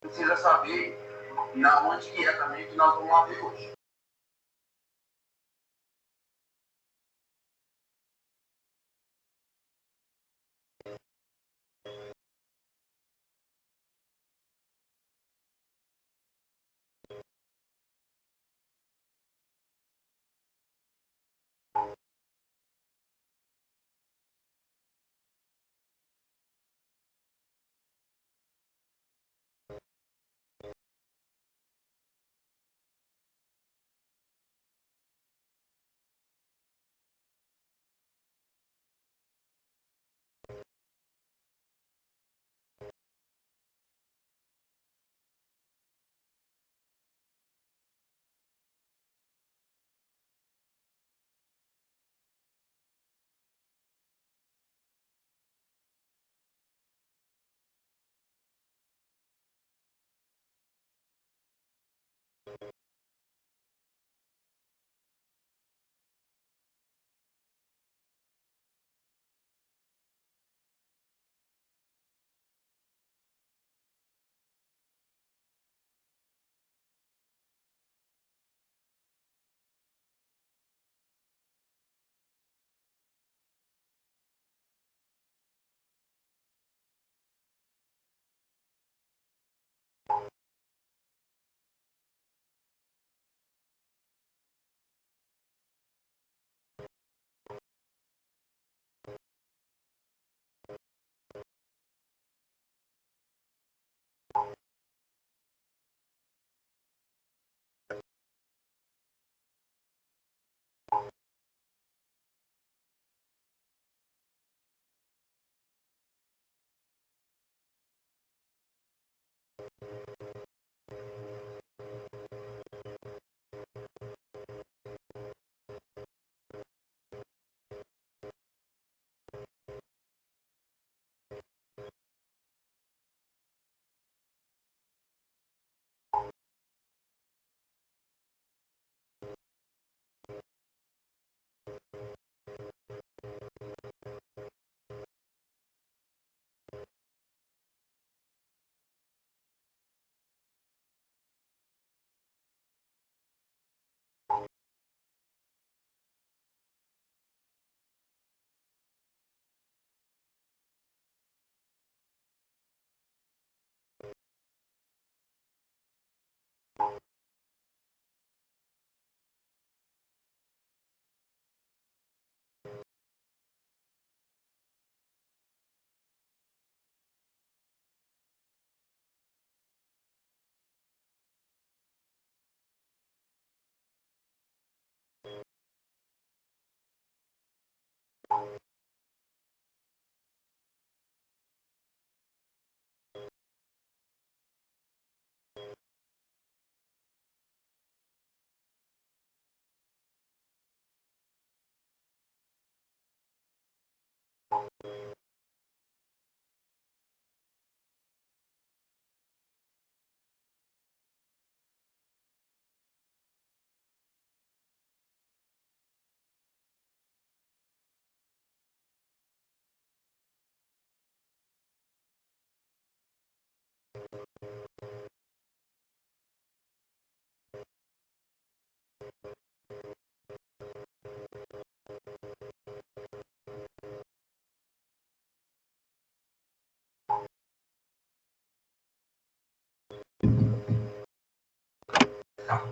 Precisa saber na onde que é também que nós vamos lá ver hoje.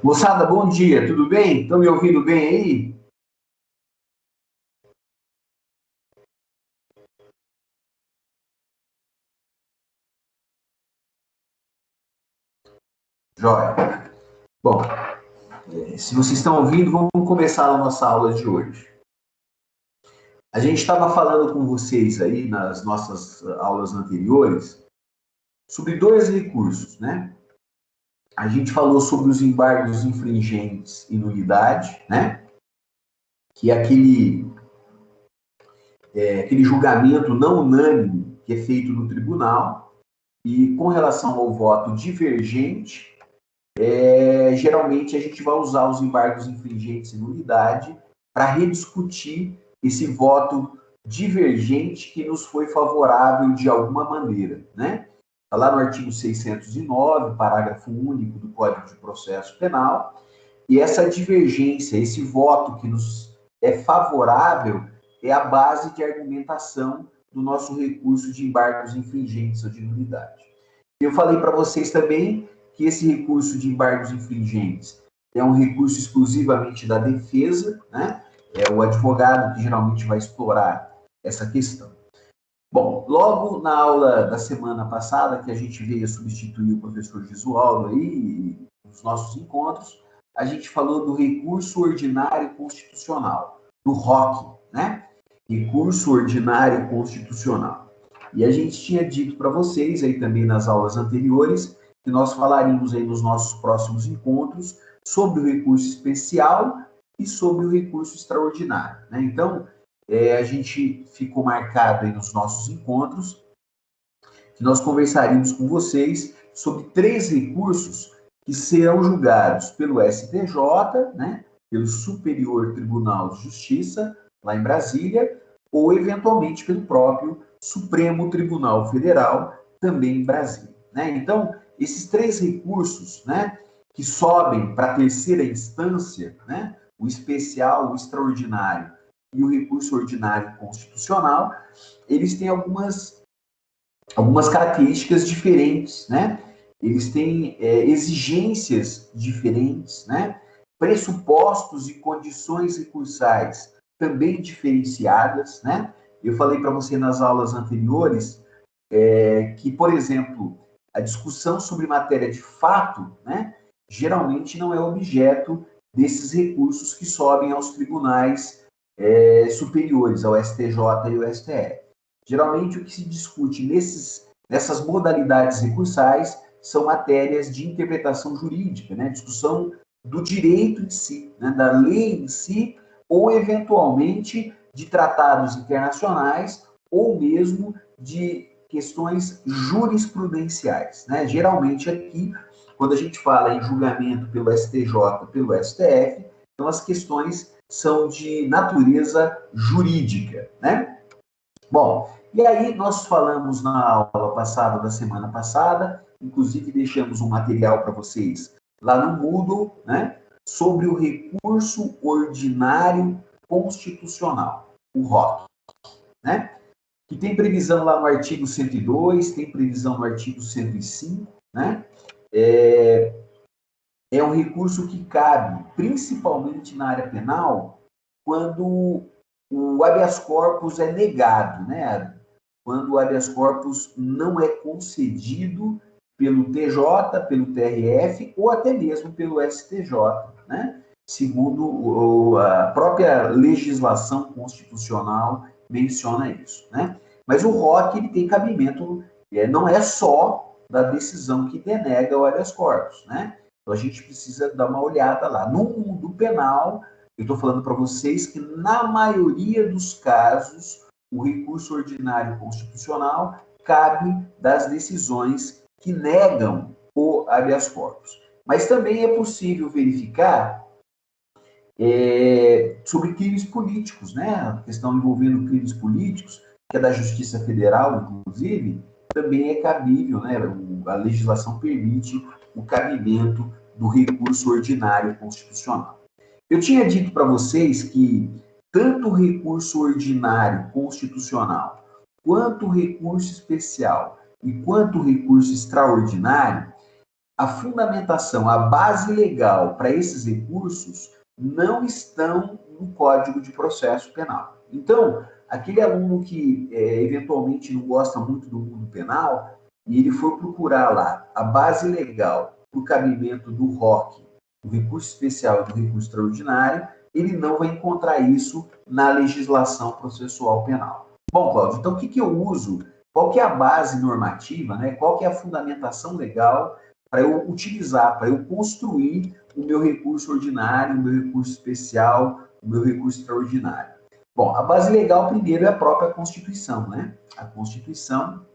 Moçada, bom dia, tudo bem? Estão me ouvindo bem aí? Jóia. Bom, se vocês estão ouvindo, vamos começar a nossa aula de hoje. A gente estava falando com vocês aí nas nossas aulas anteriores sobre dois recursos, né? A gente falou sobre os embargos infringentes e nulidade, né? Que é aquele julgamento não unânime que é feito no tribunal e com relação ao voto divergente, geralmente a gente vai usar os embargos infringentes e nulidade para rediscutir esse voto divergente que nos foi favorável de alguma maneira, né? Está lá no artigo 609, parágrafo único do Código de Processo Penal, e essa divergência, esse voto que nos é favorável, é a base de argumentação do nosso recurso de embargos infringentes ou de nulidade. Eu falei para vocês também que esse recurso de embargos infringentes é um recurso exclusivamente da defesa, né? É o advogado que geralmente vai explorar essa questão. Bom, logo na aula da semana passada, que a gente veio substituir o professor Gisualdo aí, nos nossos encontros, a gente falou do recurso ordinário constitucional, do ROC, né? Recurso ordinário constitucional. E a gente tinha dito para vocês aí também nas aulas anteriores que nós falaríamos aí nos nossos próximos encontros sobre o recurso especial e sobre o recurso extraordinário, né? Então, a gente ficou marcado aí nos nossos encontros que nós conversaríamos com vocês sobre três recursos que serão julgados pelo STJ, né, pelo Superior Tribunal de Justiça, lá em Brasília, ou eventualmente pelo próprio Supremo Tribunal Federal, também em Brasília, né? Então, esses três recursos, né, que sobem para a terceira instância, né, o especial, o extraordinário e o recurso ordinário constitucional, eles têm algumas características diferentes, né? Eles têm exigências diferentes, né? Pressupostos e condições recursais também diferenciadas, né? Eu falei para você nas aulas anteriores que, por exemplo, a discussão sobre matéria de fato, né, geralmente não é objeto desses recursos que sobem aos tribunais superiores, ao STJ e ao STF. Geralmente, o que se discute nessas modalidades recursais são matérias de interpretação jurídica, né, discussão do direito em si, né, da lei em si, ou, eventualmente, de tratados internacionais, ou mesmo de questões jurisprudenciais, né? Geralmente aqui, quando a gente fala em julgamento pelo STJ, pelo STF, então as questões são de natureza jurídica, né? Bom, e aí nós falamos na aula passada, da semana passada, inclusive deixamos um material para vocês lá no Moodle, né? Sobre o recurso ordinário constitucional, o ROC, né? Que tem previsão lá no artigo 102, tem previsão no artigo 105, né? É um recurso que cabe, principalmente na área penal, quando o habeas corpus é negado, né? Quando o habeas corpus não é concedido pelo TJ, pelo TRF ou até mesmo pelo STJ, né? Segundo a própria legislação constitucional menciona isso, né? Mas o ROC ele tem cabimento, não é só da decisão que denega o habeas corpus, né? Então a gente precisa dar uma olhada lá. No mundo penal, eu estou falando para vocês que na maioria dos casos o recurso ordinário constitucional cabe das decisões que negam o habeas corpus. Mas também é possível verificar sobre crimes políticos, né? A questão envolvendo crimes políticos, que é da Justiça Federal, inclusive, também é cabível, né? A legislação permite o cabimento do recurso ordinário constitucional. Eu tinha dito para vocês que tanto o recurso ordinário constitucional, quanto o recurso especial e quanto o recurso extraordinário, a fundamentação, a base legal para esses recursos não estão no Código de Processo Penal. Então, aquele aluno que eventualmente não gosta muito do mundo penal, e ele for procurar lá a base legal para o cabimento do ROC, do recurso especial e do recurso extraordinário, ele não vai encontrar isso na legislação processual penal. Bom, Cláudio, então o que eu uso? Qual que é a base normativa, né? Qual que é a fundamentação legal para eu utilizar, para eu construir o meu recurso ordinário, o meu recurso especial, o meu recurso extraordinário? Bom, a base legal, primeiro, é a própria Constituição, né? A Constituição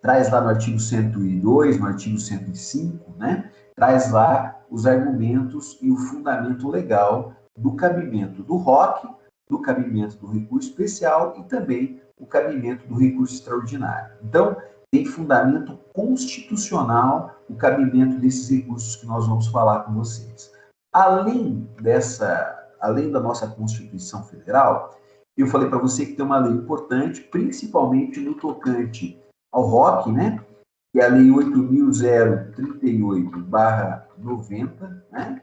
traz lá no artigo 102, no artigo 105, né? Traz lá os argumentos e o fundamento legal do cabimento do ROC, do cabimento do recurso especial e também o cabimento do recurso extraordinário. Então, tem fundamento constitucional o cabimento desses recursos que nós vamos falar com vocês. Além da nossa Constituição Federal, eu falei para você que tem uma lei importante, principalmente no tocante ao ROC, né? Que é a Lei 8.038/90, né?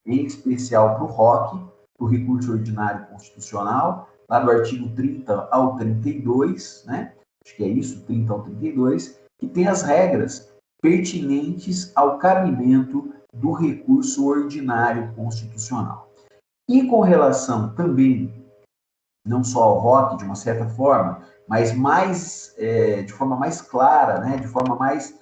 Em especial para o ROC, para o recurso ordinário constitucional, lá do artigo 30 ao 32, né? Acho que é isso, 30 ao 32, que tem as regras pertinentes ao cabimento do recurso ordinário constitucional. E com relação também, não só ao ROC, de uma certa forma, mas de forma mais clara, né, de forma mais,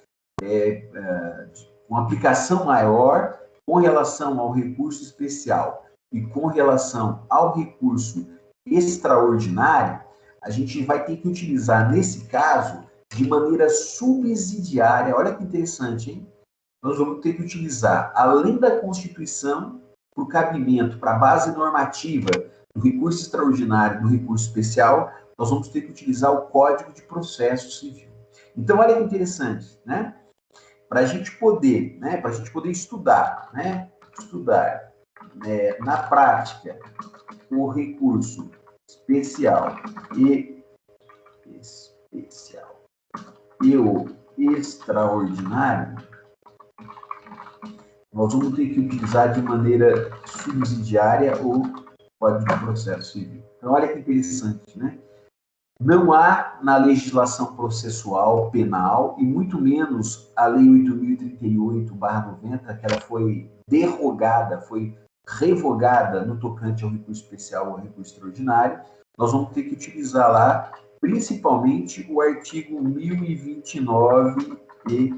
com aplicação maior, com relação ao recurso especial e com relação ao recurso extraordinário, a gente vai ter que utilizar, nesse caso, de maneira subsidiária, olha que interessante, hein? nós vamos ter que utilizar, além da Constituição, para o cabimento, para a base normativa do recurso extraordinário e do recurso especial, nós vamos ter que utilizar o Código de Processo Civil. Então, olha que interessante, né? Para a gente poder, né? Para a gente poder estudar, né? Na prática o recurso especial e o extraordinário, nós vamos ter que utilizar de maneira subsidiária o Código de Processo Civil. Então, olha que interessante, né? Não há na legislação processual penal, e muito menos a Lei 8.038/90, que ela foi derrogada, foi revogada no tocante ao recurso especial ou ao recurso extraordinário, nós vamos ter que utilizar lá, principalmente, o artigo 1029 e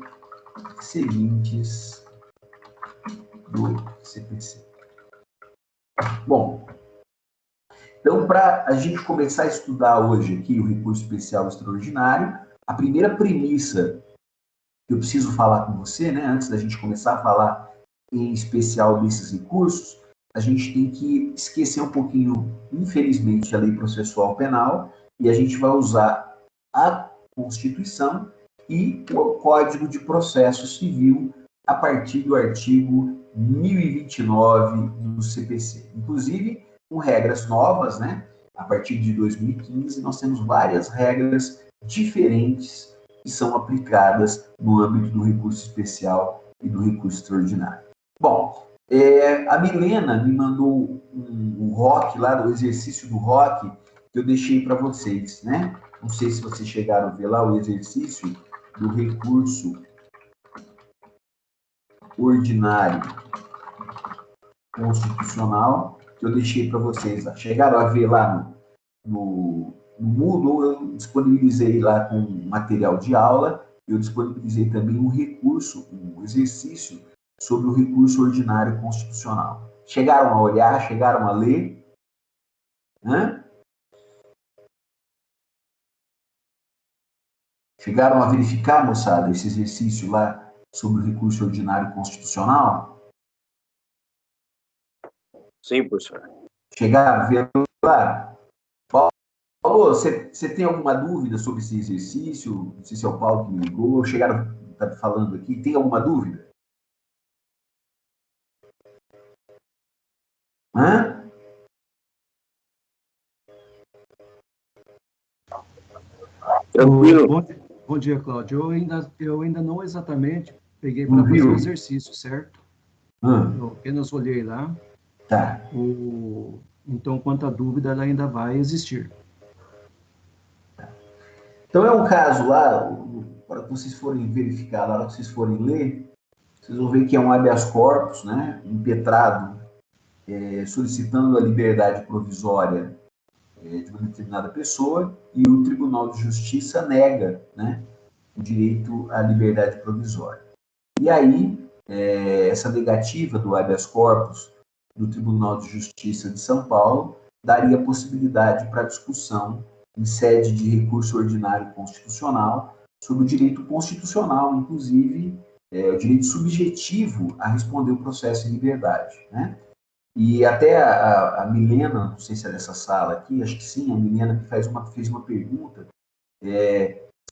seguintes do CPC. Bom, então, para a gente começar a estudar hoje aqui o recurso especial extraordinário, a primeira premissa que eu preciso falar com você, né, antes da gente começar a falar em especial desses recursos, a gente tem que esquecer um pouquinho, infelizmente, a lei processual penal, e a gente vai usar a Constituição e o Código de Processo Civil a partir do artigo 1029 do CPC. Inclusive, com regras novas, né? A partir de 2015, nós temos várias regras diferentes que são aplicadas no âmbito do recurso especial e do recurso extraordinário. Bom, a Milena me mandou um ROC lá, do exercício do ROC, que eu deixei para vocês, né? Não sei se vocês chegaram a ver lá o exercício do recurso ordinário constitucional, que eu deixei para vocês lá. Chegaram a ver lá no Moodle, eu disponibilizei lá com material de aula, eu disponibilizei também um recurso, um exercício sobre o recurso ordinário constitucional. Chegaram a olhar, chegaram a ler? Hã? Chegaram a verificar, moçada, esse exercício lá sobre o recurso ordinário constitucional? Sim, professor. Chegaram a ver lá? Paulo, você tem alguma dúvida sobre esse exercício? Não sei se é o Paulo que me ligou. Chegaram, tá falando aqui. Tem alguma dúvida? Hã? Tranquilo. Bom dia, Cláudio. Eu ainda não exatamente peguei para fazer o exercício, certo? Eu apenas olhei lá. Tá. Então, quanto à dúvida, ela ainda vai existir. Então, é um caso lá, para vocês forem verificar, lá, para vocês forem ler, vocês vão ver que é um habeas corpus, né, impetrado, solicitando a liberdade provisória de uma determinada pessoa, e o Tribunal de Justiça nega, né, o direito à liberdade provisória. E aí, essa negativa do habeas corpus do Tribunal de Justiça de São Paulo daria possibilidade para discussão em sede de recurso ordinário constitucional sobre o direito constitucional, inclusive o direito subjetivo a responder o processo em liberdade, né? E até a Milena, não sei se é dessa sala aqui, acho que sim, a Milena que fez uma pergunta,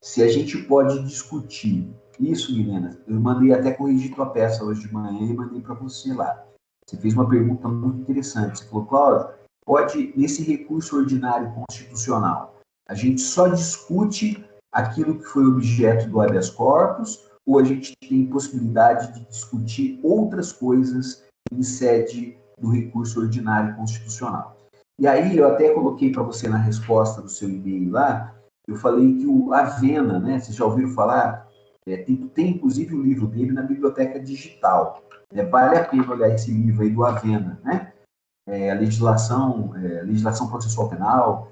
se a gente pode discutir isso, Milena. Eu mandei até corrigir tua peça hoje de manhã e mandei para você lá. Você fez uma pergunta muito interessante. Você falou, Cláudio, pode, nesse recurso ordinário constitucional, a gente só discute aquilo que foi objeto do habeas corpus, ou a gente tem possibilidade de discutir outras coisas em sede do recurso ordinário constitucional? E aí, eu até coloquei para você na resposta do seu e-mail lá, eu falei que o Avena, né, vocês já ouviram falar? Tem inclusive o livro dele na biblioteca digital. Vale a pena olhar esse livro aí do Avena, né? A legislação processual penal,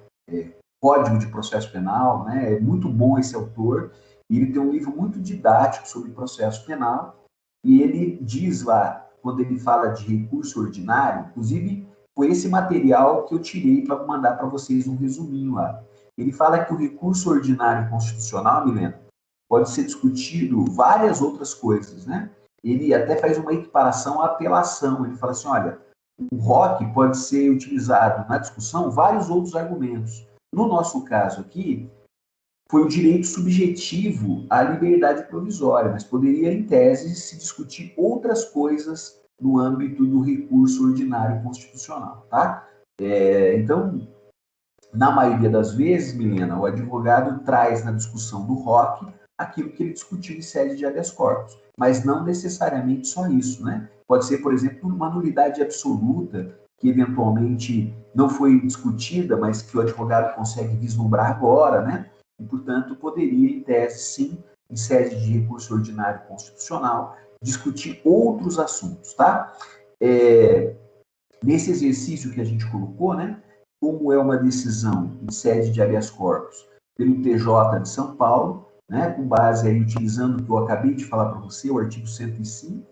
Código de Processo Penal, né? É muito bom esse autor, e ele tem um livro muito didático sobre processo penal, e ele diz lá, quando ele fala de recurso ordinário, inclusive foi esse material que eu tirei para mandar para vocês um resuminho lá. Ele fala que o recurso ordinário constitucional, Milena, pode ser discutido várias outras coisas, né? ele até faz uma equiparação à apelação. Ele fala assim, olha, o ROC pode ser utilizado na discussão vários outros argumentos. No nosso caso aqui, foi o direito subjetivo à liberdade provisória, mas poderia, em tese, se discutir outras coisas no âmbito do recurso ordinário constitucional, tá? Então, na maioria das vezes, Milena, o advogado traz na discussão do ROC aquilo que ele discutiu em sede de habeas corpus, mas não necessariamente só isso, né? Pode ser, por exemplo, uma nulidade absoluta que eventualmente não foi discutida, mas que o advogado consegue vislumbrar agora, né? E, portanto, poderia, em tese, sim, em sede de recurso ordinário constitucional, discutir outros assuntos, tá? Nesse exercício que a gente colocou, né? Como é uma decisão em sede de habeas corpus pelo TJ de São Paulo, né, com base aí, utilizando o que eu acabei de falar para você, o artigo 105,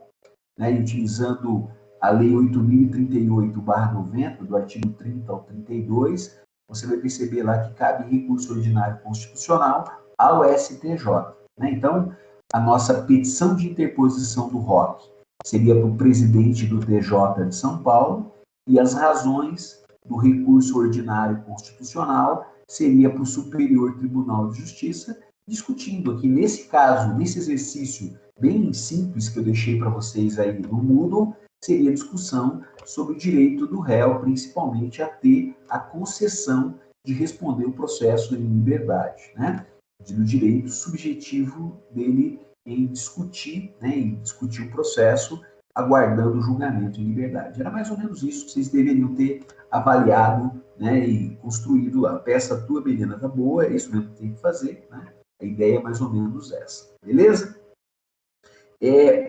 né, e utilizando a Lei 8.038/90, do artigo 30 ao 32, você vai perceber lá que cabe recurso ordinário constitucional ao STJ. Né? Então, a nossa petição de interposição do ROC seria para o presidente do TJ de São Paulo, e as razões do recurso ordinário constitucional seria para o Superior Tribunal de Justiça, discutindo aqui, nesse caso, nesse exercício bem simples que eu deixei para vocês aí no Moodle, seria a discussão sobre o direito do réu, principalmente a ter a concessão de responder o processo em liberdade, né? Do direito subjetivo dele em discutir, né, em discutir o processo, aguardando o julgamento em liberdade. Era mais ou menos isso que vocês deveriam ter avaliado, né, e construído lá. Peça tua, Belina, tá boa, é isso mesmo que tem que fazer, né? A ideia é mais ou menos essa, beleza?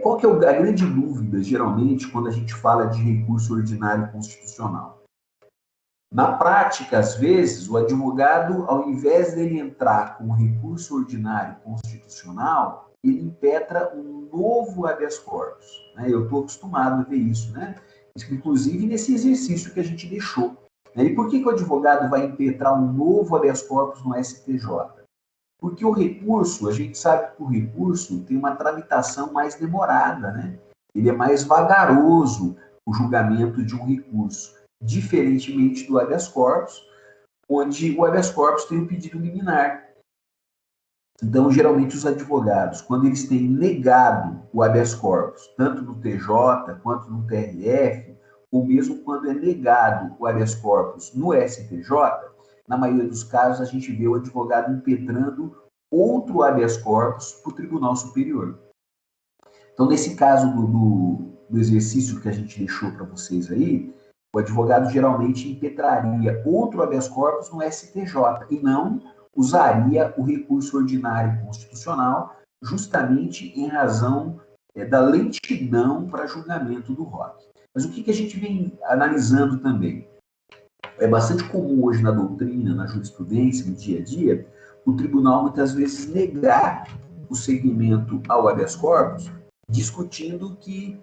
Qual que é a grande dúvida, geralmente, quando a gente fala de recurso ordinário constitucional? Na prática, às vezes, o advogado, ao invés dele entrar com recurso ordinário constitucional, ele impetra um novo habeas corpus. Né? Eu estou acostumado a ver isso, né? Inclusive nesse exercício que a gente deixou. E por que o advogado vai impetrar um novo habeas corpus no STJ? Porque o recurso, a gente sabe que o recurso tem uma tramitação mais demorada, né? Ele é mais vagaroso, o julgamento de um recurso, diferentemente do habeas corpus, onde o habeas corpus tem um pedido liminar. Então, geralmente, os advogados, quando eles têm negado o habeas corpus, tanto no TJ quanto no TRF, ou mesmo quando é negado o habeas corpus no STJ, na maioria dos casos, a gente vê o advogado impetrando outro habeas corpus para o Tribunal Superior. Então, nesse caso do exercício que a gente deixou para vocês aí, o advogado geralmente impetraria outro habeas corpus no STJ e não usaria o recurso ordinário constitucional, justamente em razão da lentidão para julgamento do ROC. Mas o que a gente vem analisando também? É bastante comum hoje na doutrina, na jurisprudência, no dia a dia, o tribunal muitas vezes negar o seguimento ao habeas corpus, discutindo que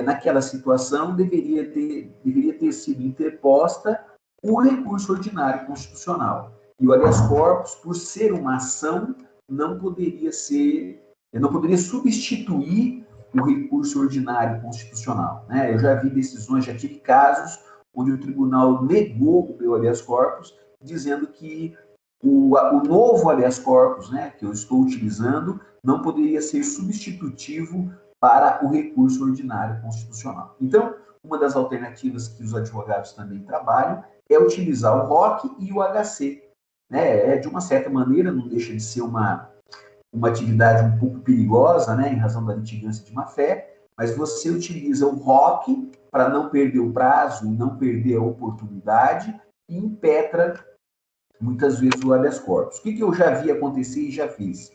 naquela situação deveria ter sido interposta o recurso ordinário constitucional. E o habeas corpus, por ser uma ação, não poderia substituir o recurso ordinário constitucional. Né? Eu já vi decisões, já tive casos onde o tribunal negou o meu habeas corpus, dizendo que o novo habeas corpus, né, que eu estou utilizando, não poderia ser substitutivo para o recurso ordinário constitucional. Então, uma das alternativas que os advogados também trabalham é utilizar o ROC e o HC. Né? De uma certa maneira, não deixa de ser uma atividade um pouco perigosa, né, em razão da litigância de má-fé, mas você utiliza o ROC para não perder o prazo, não perder a oportunidade, e impetra, muitas vezes, o habeas corpus. O que eu já vi acontecer e já fiz?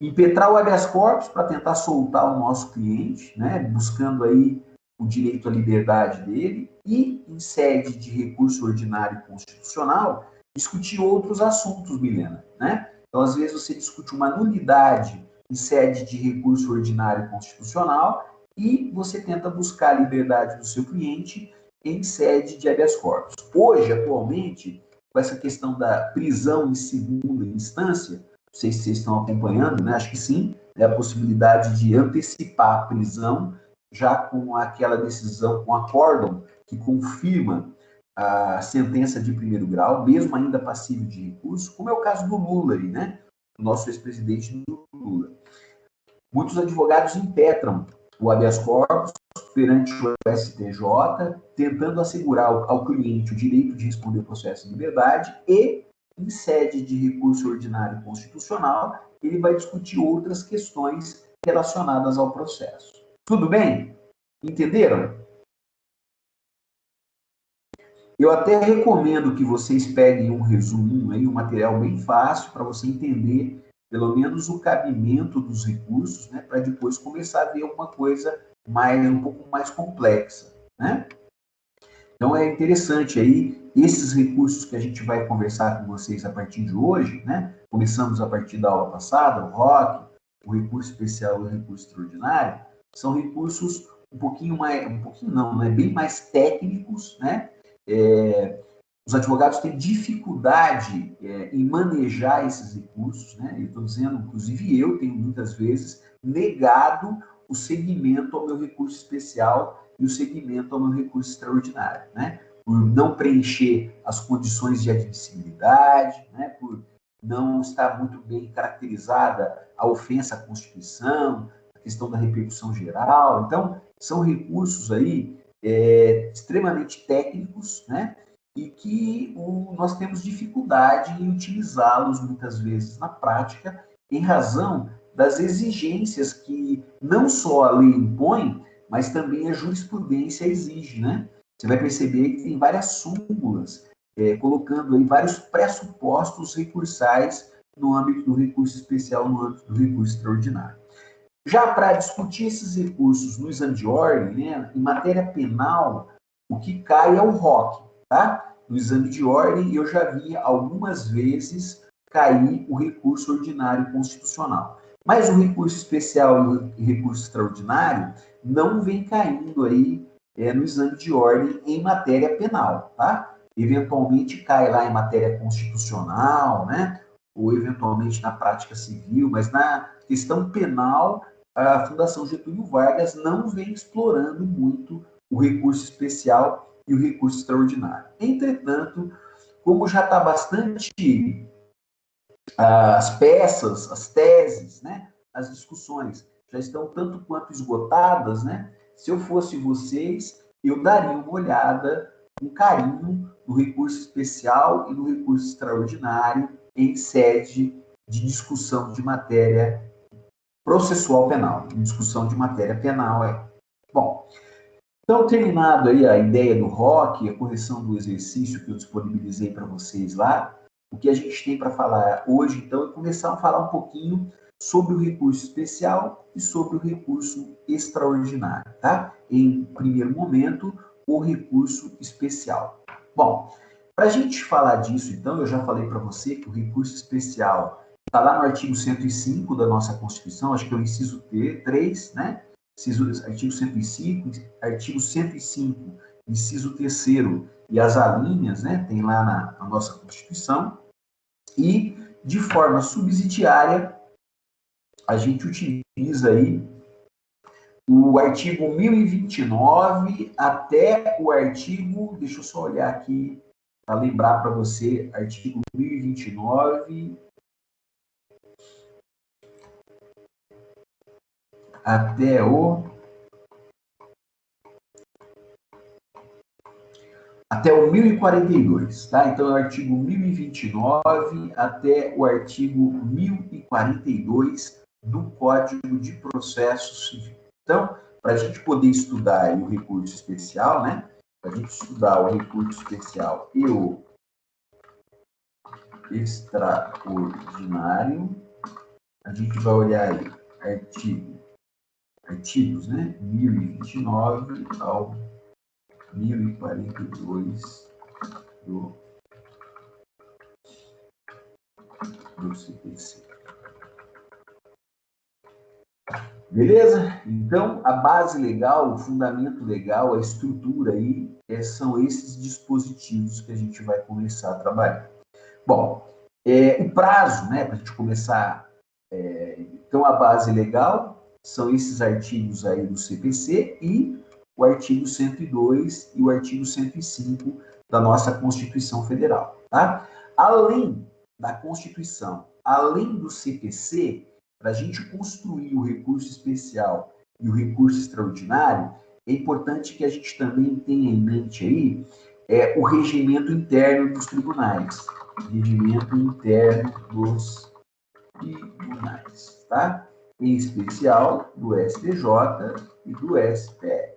Impetrar o habeas corpus para tentar soltar o nosso cliente, né, buscando aí o direito à liberdade dele, e, em sede de recurso ordinário constitucional, discutir outros assuntos, Milena, né? Então, às vezes, você discute uma nulidade em sede de recurso ordinário constitucional e você tenta buscar a liberdade do seu cliente em sede de habeas corpus. Hoje, atualmente, com essa questão da prisão em segunda instância, sei se vocês estão acompanhando, né? Acho que sim, é a possibilidade de antecipar a prisão, já com aquela decisão, com acórdão que confirma a sentença de primeiro grau, mesmo ainda passível de recurso, como é o caso do Lula aí, né? O nosso ex-presidente Lula. Muitos advogados impetram o habeas corpus perante o STJ, tentando assegurar ao cliente o direito de responder o processo em liberdade e, em sede de recurso ordinário constitucional, ele vai discutir outras questões relacionadas ao processo. Tudo bem? Entenderam? Eu até recomendo que vocês peguem um resumo, aí, um material bem fácil para você entender pelo menos o cabimento dos recursos, né, para depois começar a ver alguma coisa um pouco mais complexa, né? Então é interessante aí esses recursos que a gente vai conversar com vocês a partir de hoje, né? Começamos a partir da aula passada, o ROC, o recurso especial e o recurso extraordinário, são recursos bem mais técnicos, né? Os advogados têm dificuldade em manejar esses recursos, né? Eu estou dizendo, inclusive eu tenho muitas vezes negado o segmento ao meu recurso especial e o segmento ao meu recurso extraordinário, né? Por não preencher as condições de admissibilidade, né? Por não estar muito bem caracterizada a ofensa à Constituição, a questão da repercussão geral. Então, são recursos aí extremamente técnicos, né? E que nós temos dificuldade em utilizá-los muitas vezes na prática, em razão das exigências que não só a lei impõe, mas também a jurisprudência exige, né? Você vai perceber que tem várias súmulas, colocando aí vários pressupostos recursais no âmbito do recurso especial, no âmbito do recurso extraordinário. Já para discutir esses recursos no exame de ordem, né, em matéria penal, o que cai é o ROC, tá? No exame de ordem, eu já vi algumas vezes cair o recurso ordinário constitucional. Mas o recurso especial e o recurso extraordinário não vem caindo aí no exame de ordem em matéria penal, tá? Eventualmente cai lá em matéria constitucional, né? Ou eventualmente na prática civil, mas na questão penal, a Fundação Getúlio Vargas não vem explorando muito o recurso especial e o recurso extraordinário. Entretanto, como já está bastante as peças, as teses, né, as discussões já estão tanto quanto esgotadas, né? Se eu fosse vocês, eu daria uma olhada com carinho no recurso especial e no recurso extraordinário em sede de discussão de matéria processual penal, discussão de matéria penal. Bom, então, terminado aí a ideia do ROC, a correção do exercício que eu disponibilizei para vocês lá, o que a gente tem para falar hoje, então, é começar a falar um pouquinho sobre o recurso especial e sobre o recurso extraordinário, tá? Em primeiro momento, o recurso especial. Bom, para a gente falar disso, então, eu já falei para você que o recurso especial está lá no artigo 105 da nossa Constituição, acho que é o inciso 3, né? Artigo 105, artigo 105, inciso 3º, e as alíneas, né? Tem lá na nossa Constituição. E, de forma subsidiária, a gente utiliza aí o artigo 1029 até o artigo, deixa eu só olhar aqui para lembrar para você, artigo 1029 até o 1042, tá? Então, é o artigo 1029 até o artigo 1042 do Código de Processo Civil. Então, para a gente poder estudar o recurso especial, né? Para a gente estudar o recurso especial e o extraordinário, a gente vai olhar aí artigos, né? 1029 ao 1042 do CPC. Beleza? Então, a base legal, o fundamento legal, a estrutura aí, são esses dispositivos que a gente vai começar a trabalhar. Bom, O prazo, né, para a gente começar, então a base legal são esses artigos aí do CPC e o artigo 102 e o artigo 105 da nossa Constituição Federal, tá? Além da Constituição, além do CPC, para a gente construir o recurso especial e o recurso extraordinário, é importante que a gente também tenha em mente aí o regimento interno dos tribunais. Regimento interno dos tribunais, tá? Em especial do STJ e do STF.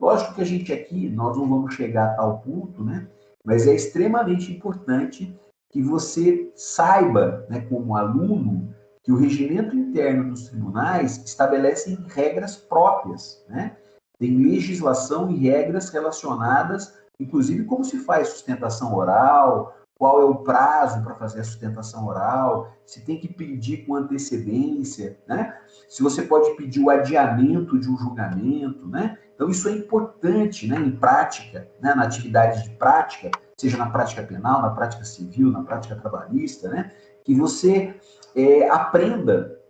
Lógico que a gente aqui, nós não vamos chegar a tal ponto, né? Mas é extremamente importante que você saiba, né, como aluno, que o regimento interno dos tribunais estabelece regras próprias, né? Tem legislação e regras relacionadas, inclusive como se faz sustentação oral, qual é o prazo para fazer a sustentação oral, se tem que pedir com antecedência, né? Se você pode pedir o adiamento de um julgamento, né? Então, isso é importante, né, em prática, né, na atividade de prática, seja na prática penal, na prática civil, na prática trabalhista, né, que você aprenda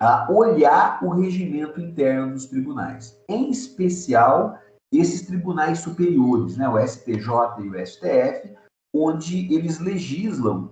a olhar o regimento interno dos tribunais, em especial esses tribunais superiores, né, o STJ e o STF, onde eles legislam,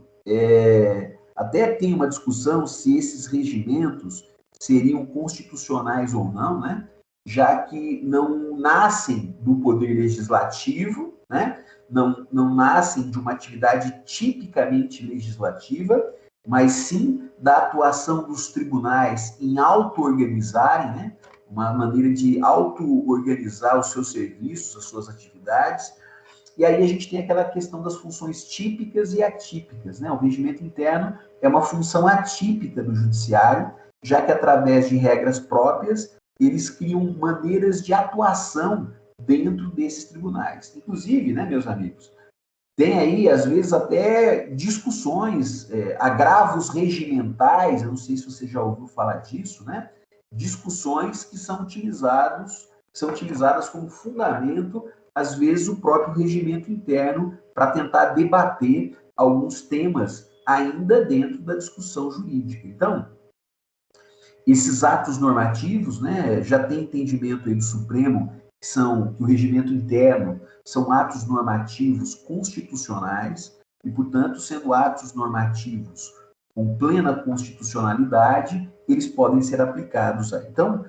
até tem uma discussão se esses regimentos seriam constitucionais ou não, né, já que não nascem do poder legislativo, né, não nascem de uma atividade tipicamente legislativa, mas sim da atuação dos tribunais em auto-organizarem, né, uma maneira de auto-organizar os seus serviços, as suas atividades. E aí a gente tem aquela questão das funções típicas e atípicas, né? O regimento interno é uma função atípica do judiciário, já que através de regras próprias, eles criam maneiras de atuação dentro desses tribunais. Inclusive, né, meus amigos, tem aí, às vezes, até discussões, agravos regimentais, eu não sei se você já ouviu falar disso, né? Discussões que são utilizadas como fundamento, às vezes, o próprio regimento interno para tentar debater alguns temas ainda dentro da discussão jurídica. Então, esses atos normativos, né, já tem entendimento aí do Supremo que o regimento interno são atos normativos constitucionais e, portanto, sendo atos normativos com plena constitucionalidade, eles podem ser aplicados aí. Então,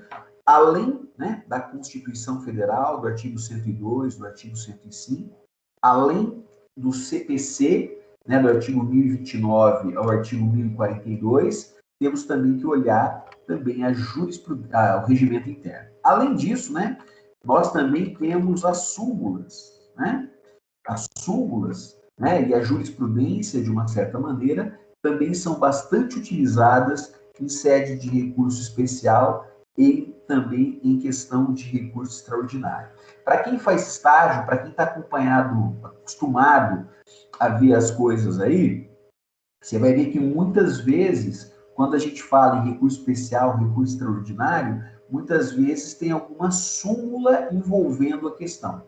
além, né, da Constituição Federal, do artigo 102, do artigo 105, além do CPC, né, do artigo 1029 ao artigo 1042, temos também que olhar também o regimento interno. Além disso, né, nós também temos as súmulas, né? As súmulas, né, e a jurisprudência, de uma certa maneira, também são bastante utilizadas em sede de recurso especial e também em questão de recurso extraordinário. Para quem faz estágio, para quem está acostumado a ver as coisas aí, você vai ver que muitas vezes, quando a gente fala em recurso especial, recurso extraordinário, muitas vezes tem alguma súmula envolvendo a questão.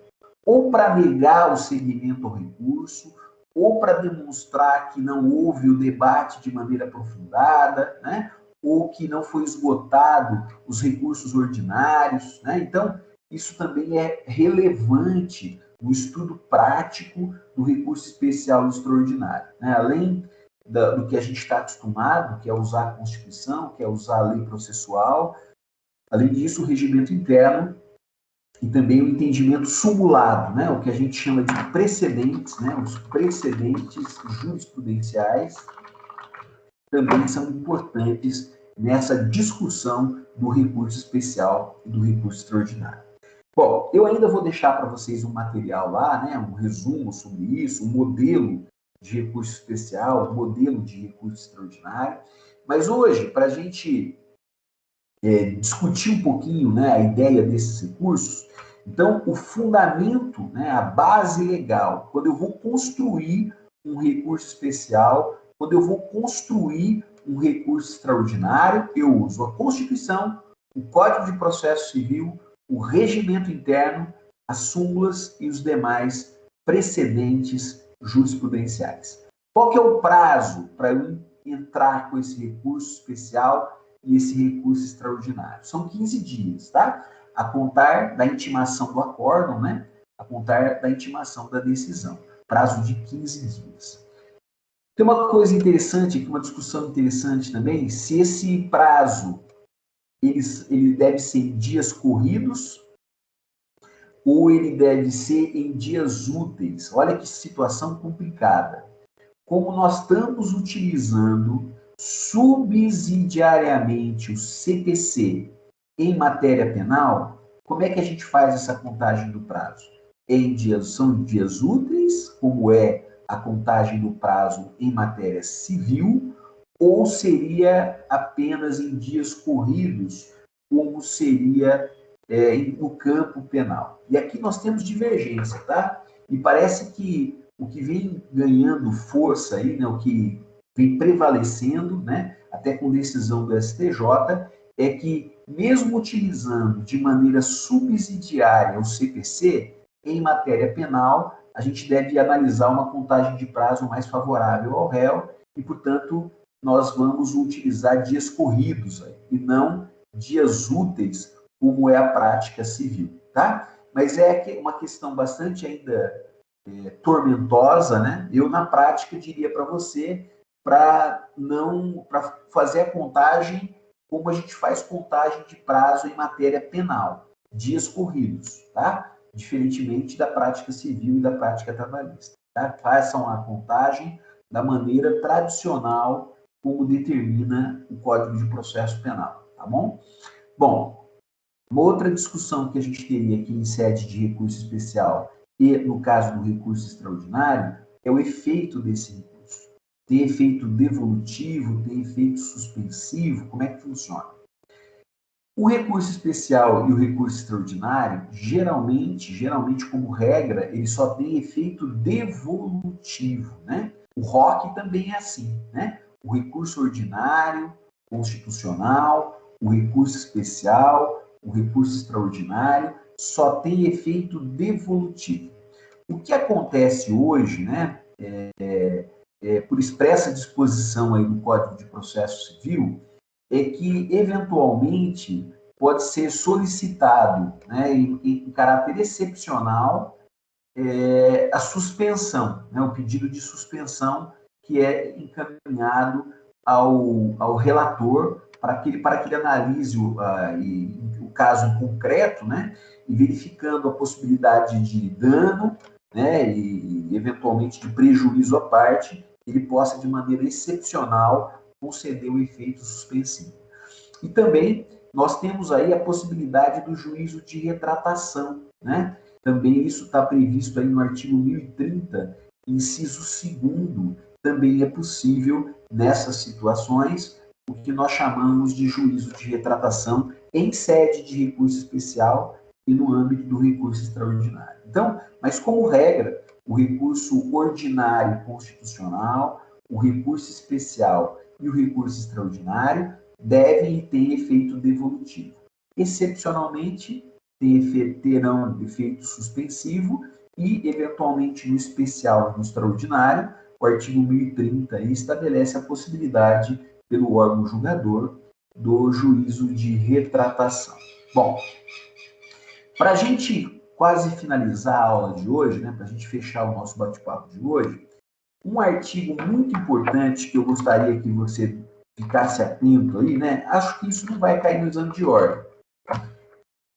Ou para negar o seguimento ao recurso, ou para demonstrar que não houve o debate de maneira aprofundada, né? Ou que não foi esgotado os recursos ordinários, né? Então, isso também é relevante no estudo prático do recurso especial e extraordinário, né? Além do que a gente está acostumado, que é usar a Constituição, que é usar a lei processual, além disso, o regimento interno e também o entendimento sumulado, né? O que a gente chama de precedentes, né? Os precedentes jurisprudenciais também são importantes nessa discussão do recurso especial e do recurso extraordinário. Bom, eu ainda vou deixar para vocês um material lá, né? Um resumo sobre isso, um modelo de recurso especial, um modelo de recurso extraordinário. Mas hoje, para a gente discutir um pouquinho, né, a ideia desses recursos, então, o fundamento, né, a base legal, quando eu vou construir um recurso especial, quando eu vou construir um recurso extraordinário, eu uso a Constituição, o Código de Processo Civil, o regimento interno, as súmulas e os demais precedentes jurisprudenciais. Qual que é o prazo para eu entrar com esse recurso especial e esse recurso extraordinário? São 15 dias, tá? A contar da intimação do acórdão, né? A contar da intimação da decisão. Prazo de 15 dias. Tem uma coisa interessante aqui, uma discussão interessante também, se esse prazo ele deve ser em dias corridos ou ele deve ser em dias úteis. Olha que situação complicada. Como nós estamos utilizando subsidiariamente o CPC em matéria penal, como é que a gente faz essa contagem do prazo? São dias úteis, como é a contagem do prazo em matéria civil, ou seria apenas em dias corridos, como seria no campo penal? E aqui nós temos divergência, tá? E parece que o que vem ganhando força aí, né, o que vem prevalecendo, né, até com decisão do STJ, é que, mesmo utilizando de maneira subsidiária o CPC, em matéria penal, a gente deve analisar uma contagem de prazo mais favorável ao réu e, portanto, nós vamos utilizar dias corridos aí, e não dias úteis, como é a prática civil, tá? Mas é uma questão bastante ainda tormentosa, né? Eu, na prática, diria para você para fazer a contagem como a gente faz contagem de prazo em matéria penal, dias corridos, tá? Diferentemente da prática civil e da prática trabalhista, tá? Façam a contagem da maneira tradicional como determina o Código de Processo Penal, tá bom? Bom, uma outra discussão que a gente teria aqui em sede de recurso especial e no caso do recurso extraordinário é o efeito desse recurso. Tem efeito devolutivo, tem efeito suspensivo, como é que funciona? O recurso especial e o recurso extraordinário, geralmente como regra, ele só tem efeito devolutivo, né? O ROC também é assim, né? O recurso ordinário, constitucional, o recurso especial, o recurso extraordinário, só tem efeito devolutivo. O que acontece hoje, né, por expressa disposição aí do Código de Processo Civil, é que, eventualmente, pode ser solicitado, né, em caráter excepcional, a suspensão, né, o pedido de suspensão que é encaminhado ao relator para que ele analise o caso concreto, né, e verificando a possibilidade de dano, né, e eventualmente de prejuízo à parte, ele possa, de maneira excepcional, conceder o efeito suspensivo. E também nós temos aí a possibilidade do juízo de retratação, né? Também isso está previsto aí no artigo 1030, inciso 2º, também é possível, nessas situações, o que nós chamamos de juízo de retratação em sede de recurso especial e no âmbito do recurso extraordinário. Então, mas como regra, o recurso ordinário constitucional, o recurso especial e o recurso extraordinário devem ter efeito devolutivo. Excepcionalmente, terão efeito suspensivo e, eventualmente, no especial e no extraordinário, o artigo 1030 estabelece a possibilidade, pelo órgão julgador, do juízo de retratação. Bom, para a gente quase finalizar a aula de hoje, né, para a gente fechar o nosso bate-papo de hoje, um artigo muito importante que eu gostaria que você ficasse atento aí, né? Acho que isso não vai cair no exame de ordem.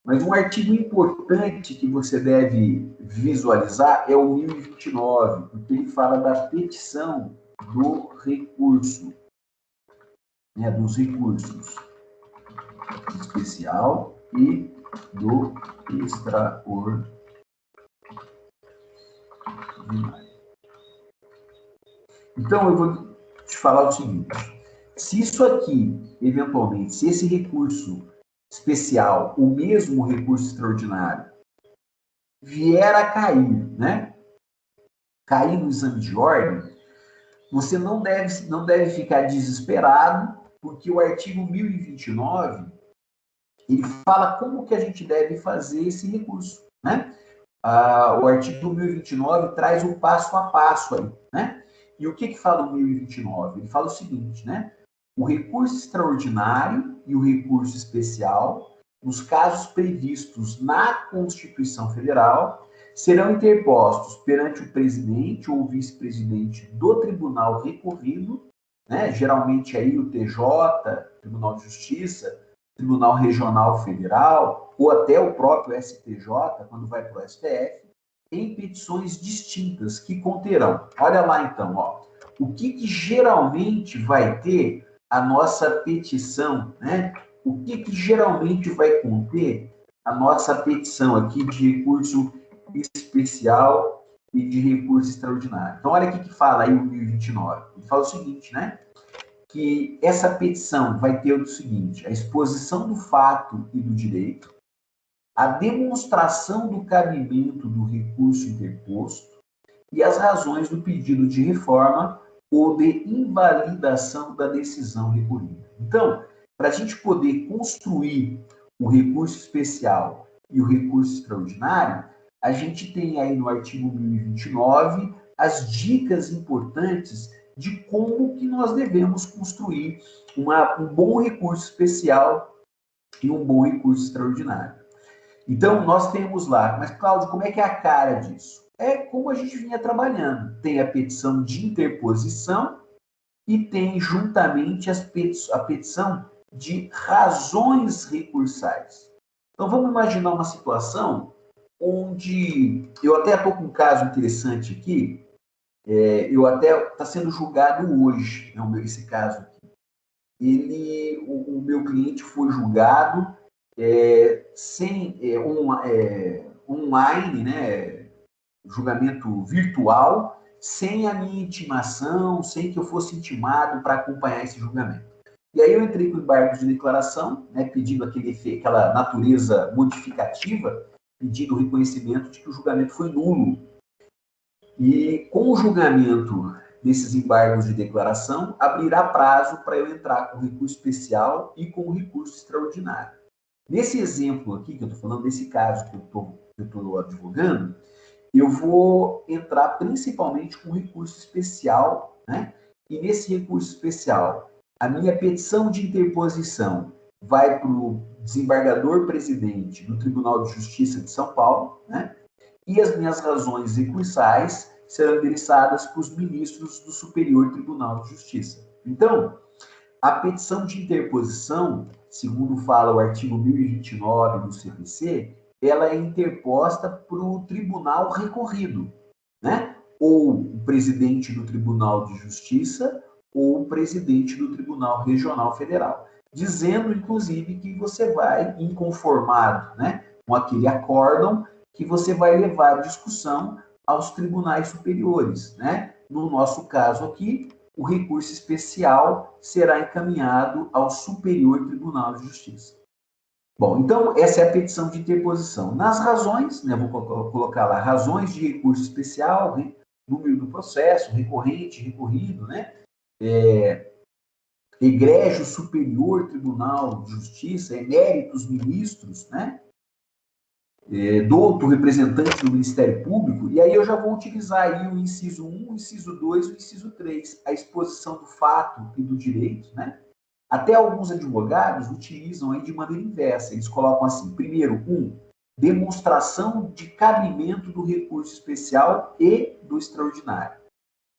Mas um artigo importante que você deve visualizar é o 1029, porque ele fala da petição do recurso, né? Dos recursos especial e do extraordinário. Então, eu vou te falar o seguinte: se isso aqui, eventualmente, se esse recurso especial, o mesmo recurso extraordinário, vier a cair, né? Cair no exame de ordem, você não deve ficar desesperado, porque o artigo 1029, ele fala como que a gente deve fazer esse recurso, né? O artigo 1029 traz um passo a passo aí, né? E o que fala o 1029? Ele fala o seguinte, né? O recurso extraordinário e o recurso especial, nos casos previstos na Constituição Federal, serão interpostos perante o presidente ou vice-presidente do tribunal recorrido, né? Geralmente aí o TJ, Tribunal de Justiça, Tribunal Regional Federal, ou até o próprio STJ, quando vai para o STF, em petições distintas que conterão. Olha lá então, ó, o que geralmente vai ter a nossa petição, né? O que geralmente vai conter a nossa petição aqui de recurso especial e de recurso extraordinário. Então, olha o que fala aí o 1029. Ele fala o seguinte, né? Que essa petição vai ter o seguinte: a exposição do fato e do direito, a demonstração do cabimento do recurso interposto e as razões do pedido de reforma ou de invalidação da decisão recorrida. Então, para a gente poder construir o recurso especial e o recurso extraordinário, a gente tem aí no artigo 1029 as dicas importantes de como que nós devemos construir um bom recurso especial e um bom recurso extraordinário. Então, nós temos lá, mas Cláudio, como é que é a cara disso? É como a gente vinha trabalhando. Tem a petição de interposição e tem juntamente a petição de razões recursais. Então, vamos imaginar uma situação onde, eu até estou com um caso interessante aqui, está sendo julgado hoje, esse caso aqui. O meu cliente foi julgado online, né, julgamento virtual, sem a minha intimação, sem que eu fosse intimado para acompanhar esse julgamento. E aí eu entrei com o embargo de declaração, né, pedindo aquela natureza modificativa, pedindo o reconhecimento de que o julgamento foi nulo. E com o julgamento desses embargos de declaração, abrirá prazo para eu entrar com o recurso especial e com o recurso extraordinário. Nesse exemplo aqui que eu estou falando, nesse caso que eu estou advogando, eu vou entrar principalmente com recurso especial, né? E nesse recurso especial, a minha petição de interposição vai para o desembargador-presidente do Tribunal de Justiça de São Paulo, né? E as minhas razões recursais serão endereçadas para os ministros do Superior Tribunal de Justiça. Então, a petição de interposição, segundo fala o artigo 1029 do CPC, ela é interposta para o tribunal recorrido, né? Ou o presidente do Tribunal de Justiça ou o presidente do Tribunal Regional Federal, dizendo, inclusive, que você vai inconformado, né, com aquele acórdão, que você vai levar a discussão aos tribunais superiores, né? No nosso caso aqui, o recurso especial será encaminhado ao Superior Tribunal de Justiça. Bom, então, essa é a petição de interposição. Nas razões, né, vou colocar lá, razões de recurso especial, né, número do processo, recorrente, recorrido, né, egrégio Superior Tribunal de Justiça, eméritos ministros, né, douto representante do Ministério Público, e aí eu já vou utilizar aí o inciso 1, o inciso 2 e o inciso 3, a exposição do fato e do direito, né? Até alguns advogados utilizam aí de maneira inversa, eles colocam assim, primeiro, demonstração de cabimento do recurso especial e do extraordinário.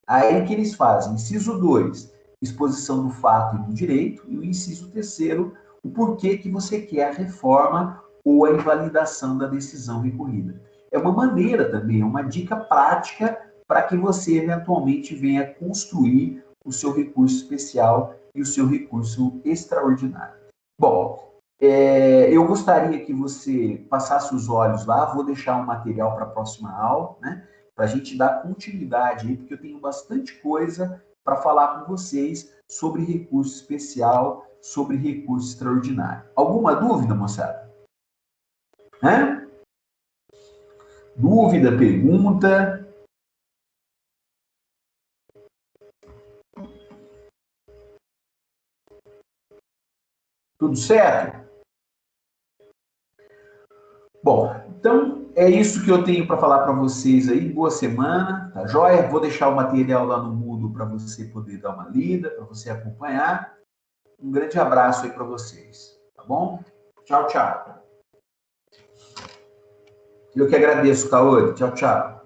Aí que eles fazem, inciso 2, exposição do fato e do direito, e o inciso 3º, o porquê que você quer a reforma ou a invalidação da decisão recorrida. É uma maneira também, é uma dica prática para que você eventualmente venha construir o seu recurso especial e o seu recurso extraordinário. Bom, eu gostaria que você passasse os olhos lá, vou deixar um material para a próxima aula, né, para a gente dar continuidade aí, porque eu tenho bastante coisa para falar com vocês sobre recurso especial, sobre recurso extraordinário. Alguma dúvida, moçada? Dúvida, pergunta? Tudo certo? Bom, então é isso que eu tenho para falar para vocês aí. Boa semana, tá joia? Vou deixar o material lá no Moodle conteúdo para você poder dar uma lida, para você acompanhar. Um grande abraço aí para vocês, tá bom? Tchau, tchau. Eu que agradeço, Kaori. Tchau, tchau.